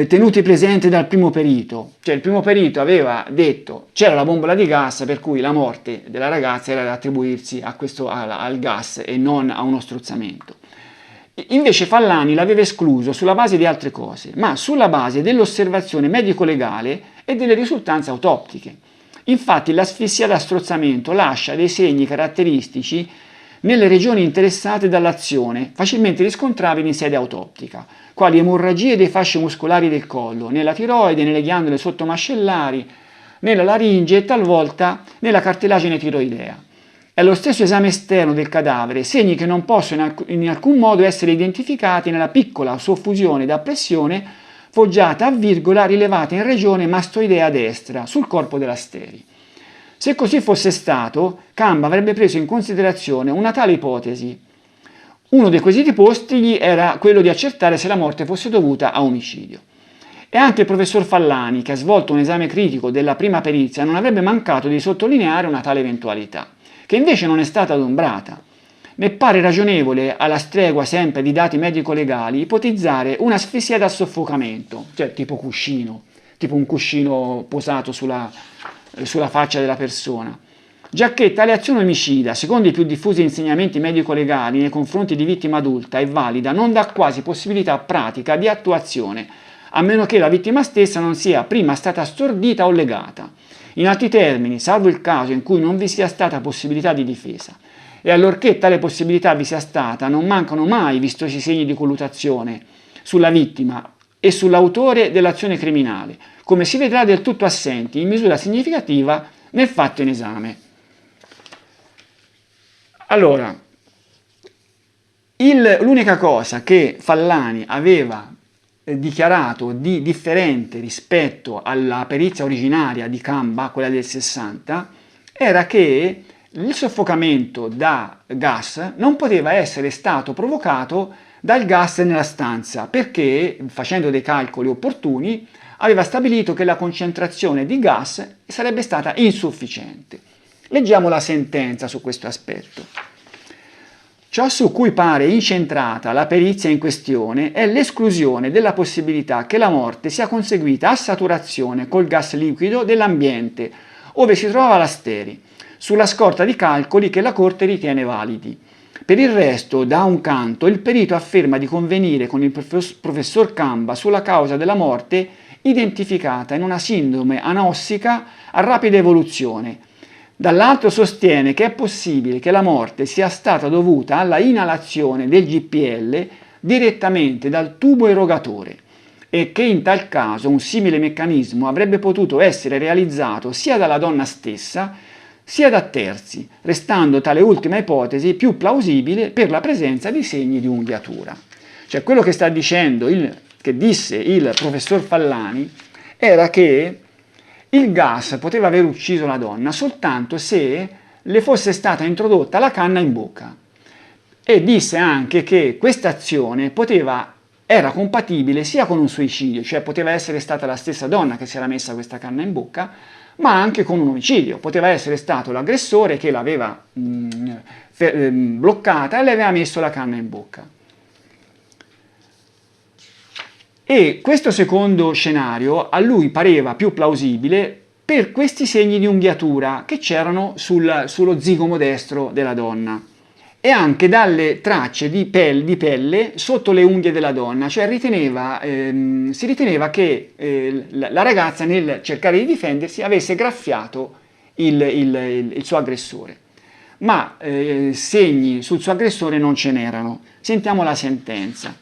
tenuti presenti dal primo perito, cioè il primo perito aveva detto c'era la bombola di gas, per cui la morte della ragazza era da attribuirsi al gas e non a uno strozzamento. Invece Fallani l'aveva escluso sulla base di altre cose, ma sulla base dell'osservazione medico-legale e delle risultanze autoptiche. Infatti l'asfissia da strozzamento lascia dei segni caratteristici nelle regioni interessate dall'azione, facilmente riscontrabili in sede autoptica, quali emorragie dei fasci muscolari del collo, nella tiroide, nelle ghiandole sottomascellari, nella laringe e talvolta nella cartilagine tiroidea. È lo stesso esame esterno del cadavere, segni che non possono in alcun modo essere identificati nella piccola soffusione da pressione foggiata a virgola rilevata in regione mastoidea destra sul corpo della Steri. Se così fosse stato, Camba avrebbe preso in considerazione una tale ipotesi. Uno dei quesiti postigli era quello di accertare se la morte fosse dovuta a omicidio. E anche il professor Fallani, che ha svolto un esame critico della prima perizia, non avrebbe mancato di sottolineare una tale eventualità, che invece non è stata adombrata. Ne pare ragionevole, alla stregua sempre di dati medico-legali, ipotizzare un'asfissia da soffocamento, cioè tipo cuscino, tipo un cuscino posato sulla faccia della persona, giacché tale azione omicida, secondo i più diffusi insegnamenti medico-legali nei confronti di vittima adulta e valida, non dà quasi possibilità pratica di attuazione, a meno che la vittima stessa non sia prima stata stordita o legata. In altri termini, salvo il caso in cui non vi sia stata possibilità di difesa, e allorché tale possibilità vi sia stata, non mancano mai vistosi segni di colluttazione sulla vittima e sull'autore dell'azione criminale, come si vedrà del tutto assenti in misura significativa nel fatto in esame. Allora, l'unica cosa che Fallani aveva dichiarato di differente rispetto alla perizia originaria di Camba, quella del 60, era che Il soffocamento da gas non poteva essere stato provocato dal gas nella stanza perché, facendo dei calcoli opportuni, aveva stabilito che la concentrazione di gas sarebbe stata insufficiente. Leggiamo la sentenza su questo aspetto. Ciò su cui pare incentrata la perizia in questione è l'esclusione della possibilità che la morte sia conseguita a saturazione col gas liquido dell'ambiente ove si trovava la steri, sulla scorta di calcoli che la Corte ritiene validi. Per il resto, da un canto, il perito afferma di convenire con il professor Camba sulla causa della morte identificata in una sindrome anossica a rapida evoluzione. Dall'altro sostiene che è possibile che la morte sia stata dovuta alla inalazione del GPL direttamente dal tubo erogatore e che in tal caso un simile meccanismo avrebbe potuto essere realizzato sia dalla donna stessa sia da terzi, restando tale ultima ipotesi più plausibile per la presenza di segni di unghiatura. Cioè quello che sta dicendo, che disse il professor Fallani, era che il gas poteva aver ucciso la donna soltanto se le fosse stata introdotta la canna in bocca e disse anche che questa azione era compatibile sia con un suicidio, cioè poteva essere stata la stessa donna che si era messa questa canna in bocca, ma anche con un omicidio, poteva essere stato l'aggressore che l'aveva bloccata e le aveva messo la canna in bocca. E questo secondo scenario a lui pareva più plausibile per questi segni di unghiatura che c'erano sullo zigomo destro della donna e anche dalle tracce di pelle sotto le unghie della donna, cioè si riteneva che la ragazza nel cercare di difendersi avesse graffiato il suo aggressore. Ma segni sul suo aggressore non ce n'erano. Sentiamo la sentenza.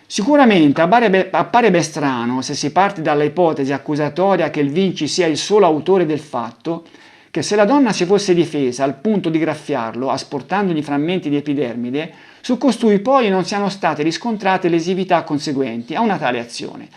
Sicuramente appare ben strano, se si parte dalla ipotesi accusatoria che il Vinci sia il solo autore del fatto, che se la donna si fosse difesa al punto di graffiarlo, asportandogli frammenti di epidermide, su costui poi non siano state riscontrate lesività conseguenti a una tale azione.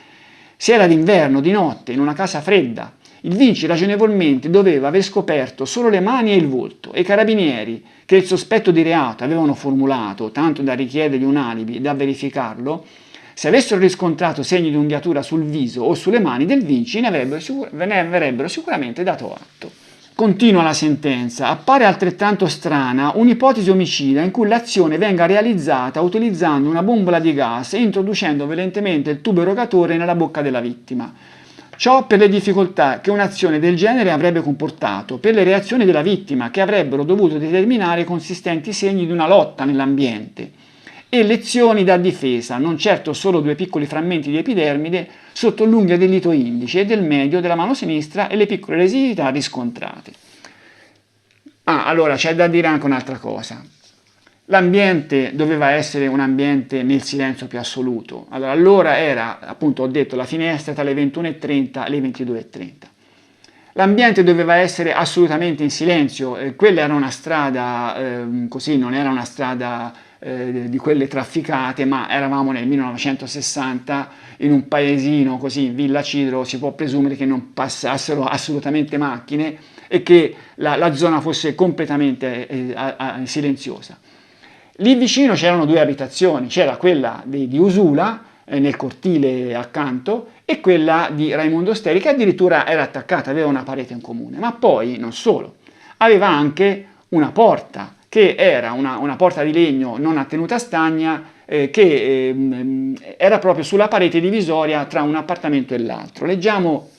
Se era d'inverno, di notte, in una casa fredda, il Vinci ragionevolmente doveva aver scoperto solo le mani e il volto e i carabinieri, che il sospetto di reato avevano formulato, tanto da richiedergli un alibi e da verificarlo, se avessero riscontrato segni di unghiatura sul viso o sulle mani del Vinci ne avrebbero sicuramente dato atto. Continua la sentenza. Appare altrettanto strana un'ipotesi omicida in cui l'azione venga realizzata utilizzando una bombola di gas e introducendo violentemente il tubo erogatore nella bocca della vittima. Ciò per le difficoltà che un'azione del genere avrebbe comportato, per le reazioni della vittima che avrebbero dovuto determinare consistenti segni di una lotta nell'ambiente e lezioni da difesa, non certo solo 2 piccoli frammenti di epidermide sotto l'unghia del dito indice e del medio della mano sinistra e le piccole lesività riscontrate. Allora c'è da dire anche un'altra cosa. L'ambiente doveva essere un ambiente nel silenzio più assoluto. Allora era, appunto ho detto, la finestra tra le 21:30 e le 22:30. L'ambiente doveva essere assolutamente in silenzio, quella era una strada, così non era una strada di quelle trafficate, ma eravamo nel 1960 in un paesino così, in Villa Cidro, si può presumere che non passassero assolutamente macchine e che la zona fosse completamente silenziosa. Lì vicino c'erano 2 abitazioni, c'era quella di Usula nel cortile accanto e quella di Raimondo Steri che addirittura era attaccata, aveva una parete in comune, ma poi non solo, aveva anche una porta che era una porta di legno non a tenuta stagna che era proprio sulla parete divisoria tra un appartamento e l'altro. Leggiamo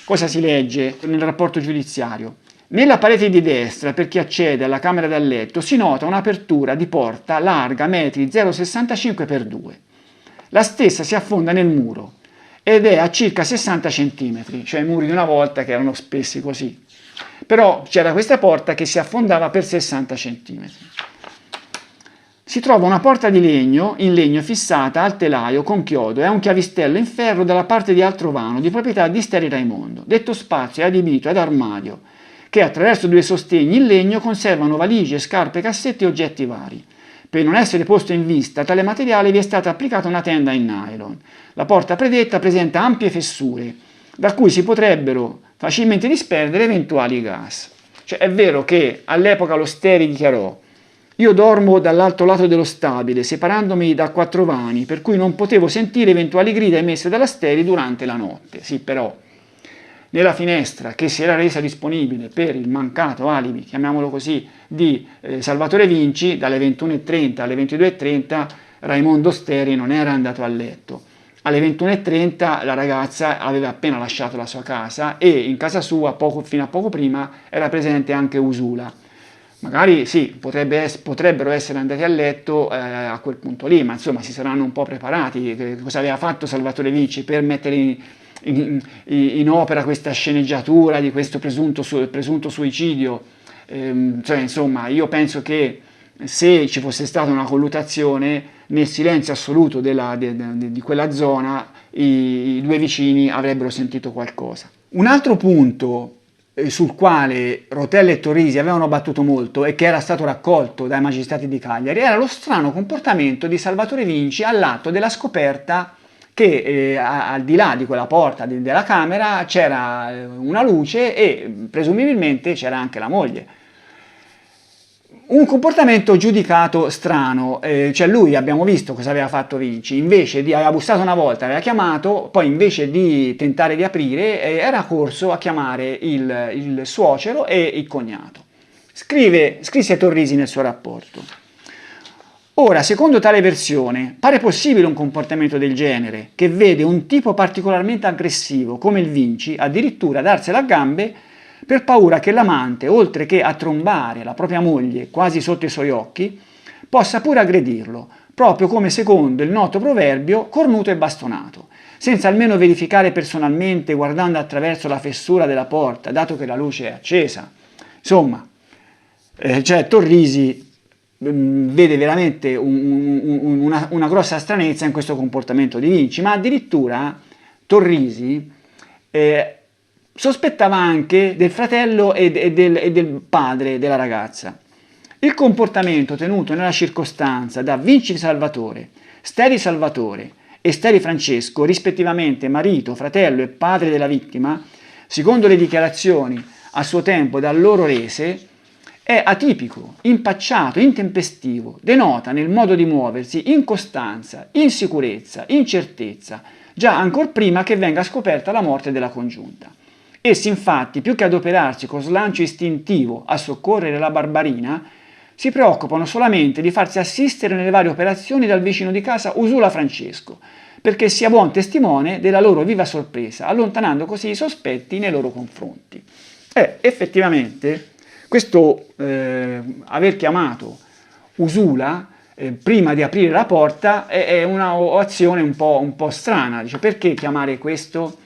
cosa si legge nel rapporto giudiziario. Nella parete di destra, per chi accede alla camera da letto, si nota un'apertura di porta larga metri 0,65 x 2. La stessa si affonda nel muro ed è a circa 60 cm, cioè i muri di una volta che erano spessi così. Però c'era questa porta che si affondava per 60 cm. Si trova una porta di legno, in legno fissata al telaio con chiodo e a un chiavistello in ferro dalla parte di Altrovano, di proprietà di Steri Raimondo. Detto spazio è adibito ad armadio, che attraverso 2 sostegni in legno conservano valigie, scarpe, cassetti e oggetti vari. Per non essere posto in vista, tale materiale vi è stata applicata una tenda in nylon. La porta predetta presenta ampie fessure, da cui si potrebbero facilmente disperdere eventuali gas. Cioè è vero che all'epoca lo Steri dichiarò: io dormo dall'altro lato dello stabile, separandomi da 4 vani, per cui non potevo sentire eventuali grida emesse dalla Steri durante la notte. Sì, però nella finestra che si era resa disponibile per il mancato alibi, chiamiamolo così, di Salvatore Vinci, dalle 21:30 alle 22:30 Raimondo Steri non era andato a letto. Alle 21:30 la ragazza aveva appena lasciato la sua casa e in casa sua, fino a poco prima, era presente anche Usula. Magari sì, potrebbero essere andati a letto a quel punto lì, ma insomma si saranno un po' preparati. Cosa aveva fatto Salvatore Vinci per mettere in opera questa sceneggiatura di questo presunto suicidio? Cioè, insomma, io penso che se ci fosse stata una colluttazione, nel silenzio assoluto di quella zona, i due vicini avrebbero sentito qualcosa. Un altro punto sul quale Rotella e Torrisi avevano battuto molto e che era stato raccolto dai magistrati di Cagliari era lo strano comportamento di Salvatore Vinci all'atto della scoperta che al di là di quella porta della camera c'era una luce e presumibilmente c'era anche la moglie. Un comportamento giudicato strano, cioè lui abbiamo visto cosa aveva fatto Vinci, aveva bussato una volta, aveva chiamato, poi invece di tentare di aprire era corso a chiamare il suocero e il cognato. Scrisse Torrisi nel suo rapporto: ora, secondo tale versione, pare possibile un comportamento del genere, che vede un tipo particolarmente aggressivo come il Vinci addirittura darsela a gambe per paura che l'amante, oltre che a trombare la propria moglie quasi sotto i suoi occhi, possa pure aggredirlo, proprio come secondo il noto proverbio cornuto e bastonato, senza almeno verificare personalmente guardando attraverso la fessura della porta, dato che la luce è accesa. Insomma, cioè Torrisi vede veramente una grossa stranezza in questo comportamento di Vinci, ma addirittura Torrisi sospettava anche del fratello e del padre della ragazza. Il comportamento tenuto nella circostanza da Vinci Salvatore, Steri Salvatore e Steri Francesco, rispettivamente marito, fratello e padre della vittima, secondo le dichiarazioni a suo tempo da loro rese, è atipico, impacciato, intempestivo, denota nel modo di muoversi incostanza, insicurezza, incertezza, già ancor prima che venga scoperta la morte della congiunta. Essi infatti, più che adoperarsi con slancio istintivo a soccorrere la barbarina, si preoccupano solamente di farsi assistere nelle varie operazioni dal vicino di casa Usula Francesco, perché sia buon testimone della loro viva sorpresa, allontanando così i sospetti nei loro confronti. Effettivamente, questo aver chiamato Usula prima di aprire la porta è un'azione un po' strana. Dice, perché chiamare questo?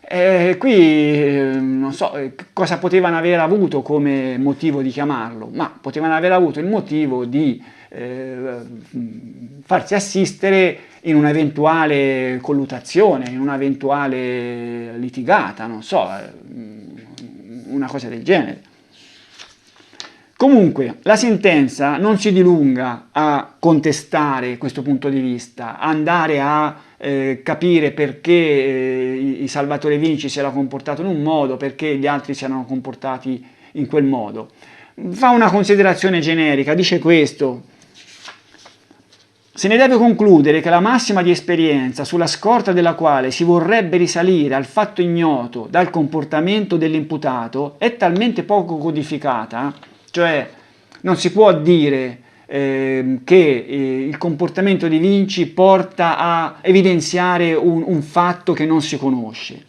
Qui non so cosa potevano aver avuto come motivo di chiamarlo, ma potevano aver avuto il motivo di farsi assistere in un'eventuale colluttazione, in un'eventuale litigata, non so, una cosa del genere. Comunque, la sentenza non si dilunga a contestare questo punto di vista, a andare a capire perché il Salvatore Vinci si era comportato in un modo, perché gli altri si erano comportati in quel modo. Fa una considerazione generica, dice questo: se ne deve concludere che la massima di esperienza sulla scorta della quale si vorrebbe risalire al fatto ignoto dal comportamento dell'imputato è talmente poco codificata, cioè non si può dire che il comportamento di Vinci porta a evidenziare un fatto che non si conosce.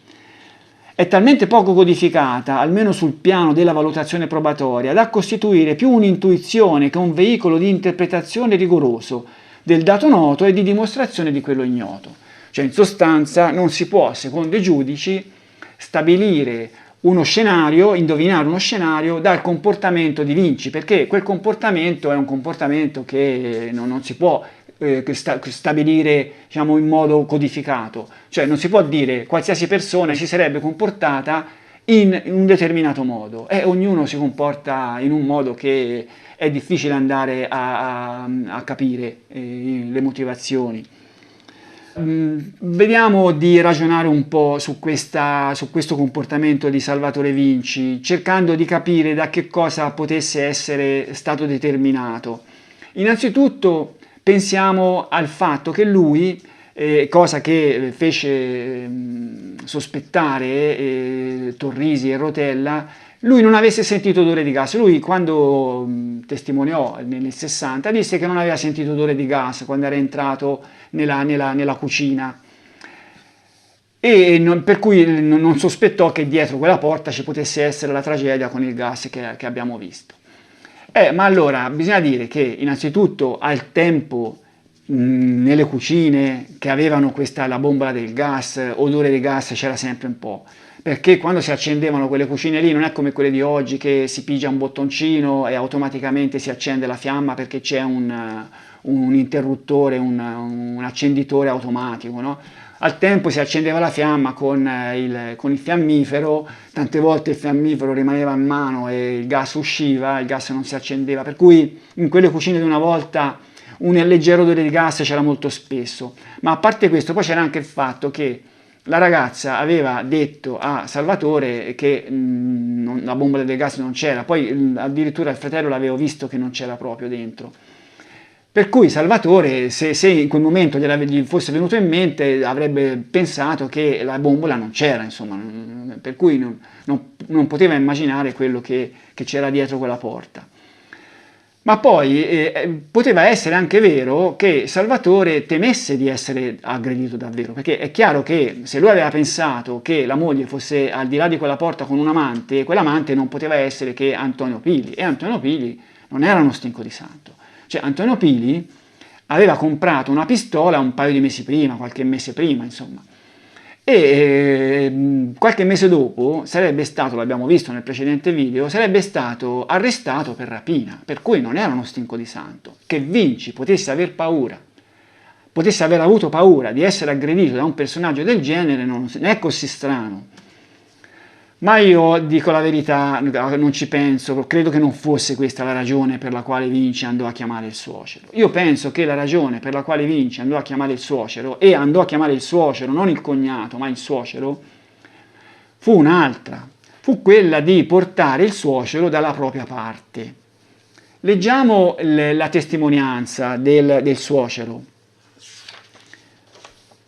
È talmente poco codificata, almeno sul piano della valutazione probatoria, da costituire più un'intuizione che un veicolo di interpretazione rigoroso del dato noto e di dimostrazione di quello ignoto. Cioè, in sostanza, non si può, secondo i giudici, stabilire uno scenario, indovinare uno scenario dal comportamento di Vinci, perché quel comportamento è un comportamento che non si può stabilire, diciamo, in modo codificato. Cioè non si può dire qualsiasi persona si sarebbe comportata in un determinato modo e ognuno si comporta in un modo che è difficile andare a capire le motivazioni. Vediamo di ragionare un po' su questo comportamento di Salvatore Vinci, cercando di capire da che cosa potesse essere stato determinato. Innanzitutto pensiamo al fatto che lui, cosa che fece sospettare Torrisi e Rotella, lui non avesse sentito odore di gas. Lui quando testimoniò nel 60 disse che non aveva sentito odore di gas quando era entrato nella cucina, per cui non sospettò che dietro quella porta ci potesse essere la tragedia con il gas che abbiamo visto. Ma allora bisogna dire che innanzitutto al tempo nelle cucine che avevano la bombola del gas, odore di gas c'era sempre un po', perché quando si accendevano quelle cucine lì non è come quelle di oggi che si pigia un bottoncino e automaticamente si accende la fiamma perché c'è un interruttore, un accenditore automatico, no? Al tempo si accendeva la fiamma con il fiammifero, tante volte il fiammifero rimaneva in mano e il gas usciva, il gas non si accendeva, per cui in quelle cucine di una volta un leggero odore di gas c'era molto spesso. Ma a parte questo poi c'era anche il fatto che la ragazza aveva detto a Salvatore che la bombola del gas non c'era, poi addirittura il fratello l'aveva visto che non c'era proprio dentro. Per cui Salvatore, se in quel momento gli fosse venuto in mente, avrebbe pensato che la bombola non c'era, insomma, per cui non poteva immaginare quello che c'era dietro quella porta. Ma poi poteva essere anche vero che Salvatore temesse di essere aggredito davvero, perché è chiaro che se lui aveva pensato che la moglie fosse al di là di quella porta con un amante, quell'amante non poteva essere che Antonio Pili, e Antonio Pili non era uno stinco di santo. Cioè Antonio Pili aveva comprato una pistola un paio di mesi prima, qualche mese prima, insomma. E qualche mese dopo sarebbe stato, l'abbiamo visto nel precedente video, sarebbe stato arrestato per rapina, per cui non era uno stinco di santo. Che Vinci potesse aver paura, potesse aver avuto paura di essere aggredito da un personaggio del genere non è così strano. Ma io dico la verità, non ci penso, credo che non fosse questa la ragione per la quale Vinci andò a chiamare il suocero. Io penso che la ragione per la quale Vinci andò a chiamare il suocero, e andò a chiamare il suocero, non il cognato, ma il suocero, fu un'altra. Fu quella di portare il suocero dalla propria parte. Leggiamo la testimonianza del suocero.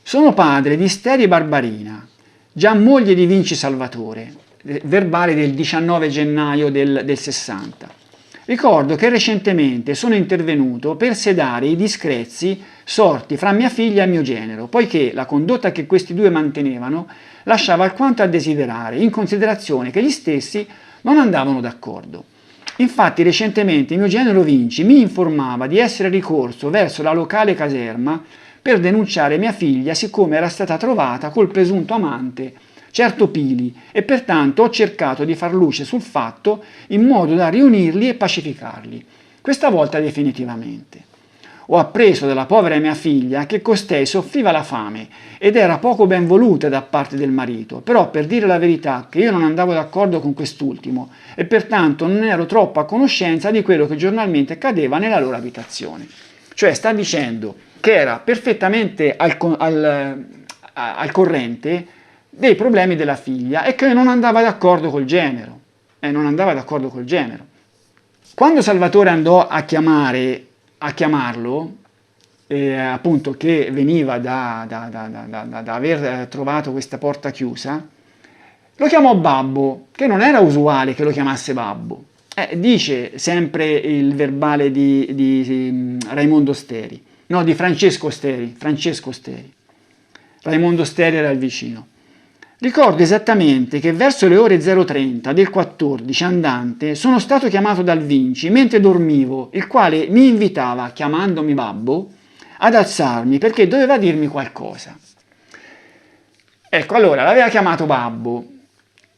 Sono padre di Steria Barbarina, già moglie di Vinci Salvatore, verbale del 19 gennaio del 60. Ricordo che recentemente sono intervenuto per sedare i discrezi sorti fra mia figlia e mio genero, poiché la condotta che questi due mantenevano lasciava alquanto a desiderare, in considerazione che gli stessi non andavano d'accordo. Infatti recentemente mio genero Vinci mi informava di essere ricorso verso la locale caserma per denunciare mia figlia siccome era stata trovata col presunto amante, certo Pili, e pertanto ho cercato di far luce sul fatto in modo da riunirli e pacificarli, questa volta definitivamente. Ho appreso dalla povera mia figlia che costei soffriva la fame ed era poco ben voluta da parte del marito, però per dire la verità che io non andavo d'accordo con quest'ultimo e pertanto non ero troppo a conoscenza di quello che giornalmente accadeva nella loro abitazione. Cioè sta dicendo che era perfettamente al corrente dei problemi della figlia e che non andava d'accordo col genero. Quando Salvatore andò a chiamarlo, appunto che veniva da aver trovato questa porta chiusa, lo chiamò Babbo, che non era usuale che lo chiamasse Babbo. Dice sempre il verbale di Raimondo Steri, no, di Francesco Steri. Raimondo Steri era il vicino. Ricordo esattamente che verso le ore 0:30 del 14 andante sono stato chiamato dal Vinci mentre dormivo, il quale mi invitava, chiamandomi Babbo, ad alzarmi perché doveva dirmi qualcosa. Ecco, allora l'aveva chiamato Babbo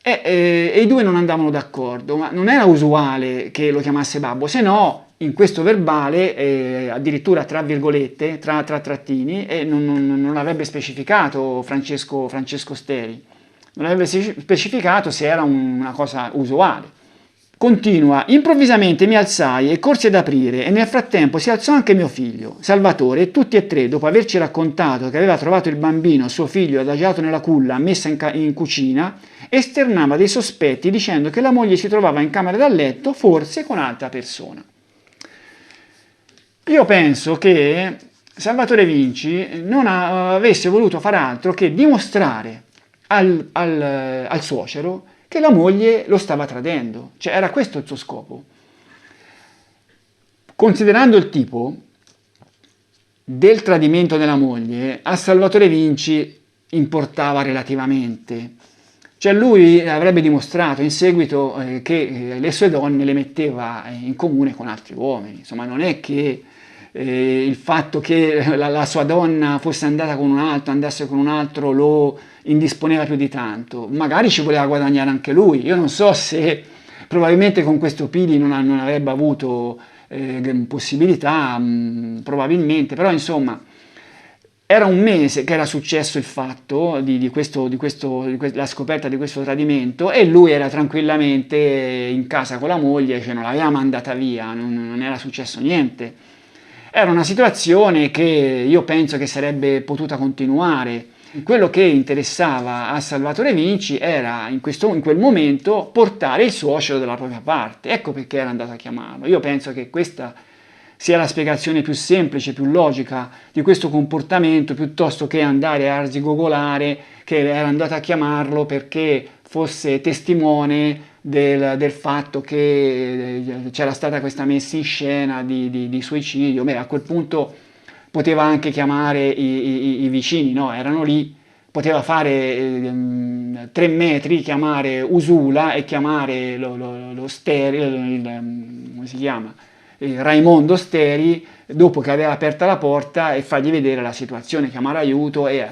e i due non andavano d'accordo, ma non era usuale che lo chiamasse Babbo, se no in questo verbale, addirittura tra virgolette, tra trattini, e non l'avrebbe specificato Francesco Steri. Non avrebbe specificato se era una cosa usuale. Continua, improvvisamente mi alzai e corsi ad aprire e nel frattempo si alzò anche mio figlio, Salvatore, e tutti e tre, dopo averci raccontato che aveva trovato il bambino, suo figlio, adagiato nella culla messa in cucina, esternava dei sospetti dicendo che la moglie si trovava in camera da letto, forse con altra persona. Io penso che Salvatore Vinci non avesse voluto far altro che dimostrare al suocero che la moglie lo stava tradendo, cioè era questo il suo scopo. Considerando il tipo del tradimento della moglie, a Salvatore Vinci importava relativamente, cioè lui avrebbe dimostrato in seguito che le sue donne le metteva in comune con altri uomini, insomma non è che il fatto che la sua donna fosse andata con un altro, andasse con un altro, lo indisponeva più di tanto, magari ci voleva guadagnare anche lui, io non so se probabilmente con questo Pili non avrebbe avuto possibilità, probabilmente, però insomma era un mese che era successo il fatto la scoperta di questo tradimento e lui era tranquillamente in casa con la moglie, cioè non l'aveva mandata via, non era successo niente. Era una situazione che io penso che sarebbe potuta continuare. Quello che interessava a Salvatore Vinci era in quel momento portare il suocero dalla propria parte. Ecco perché era andato a chiamarlo. Io penso che questa sia la spiegazione più semplice, più logica di questo comportamento, piuttosto che andare a arzigogolare che era andato a chiamarlo perché fosse testimone del fatto che c'era stata questa messa in scena di suicidio. Beh, a quel punto poteva anche chiamare i vicini, no? Erano lì, poteva fare 3 metri, chiamare Usula e chiamare lo Steri, come si chiama? Raimondo Steri, dopo che aveva aperta la porta e fargli vedere la situazione, chiamare aiuto e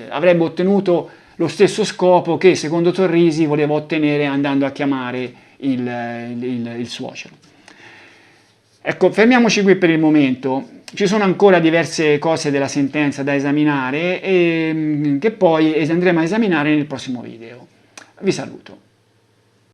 avrebbe ottenuto lo stesso scopo che secondo Torrisi voleva ottenere andando a chiamare il suocero. Ecco, fermiamoci qui per il momento. Ci sono ancora diverse cose della sentenza da esaminare e che poi andremo a esaminare nel prossimo video. Vi saluto.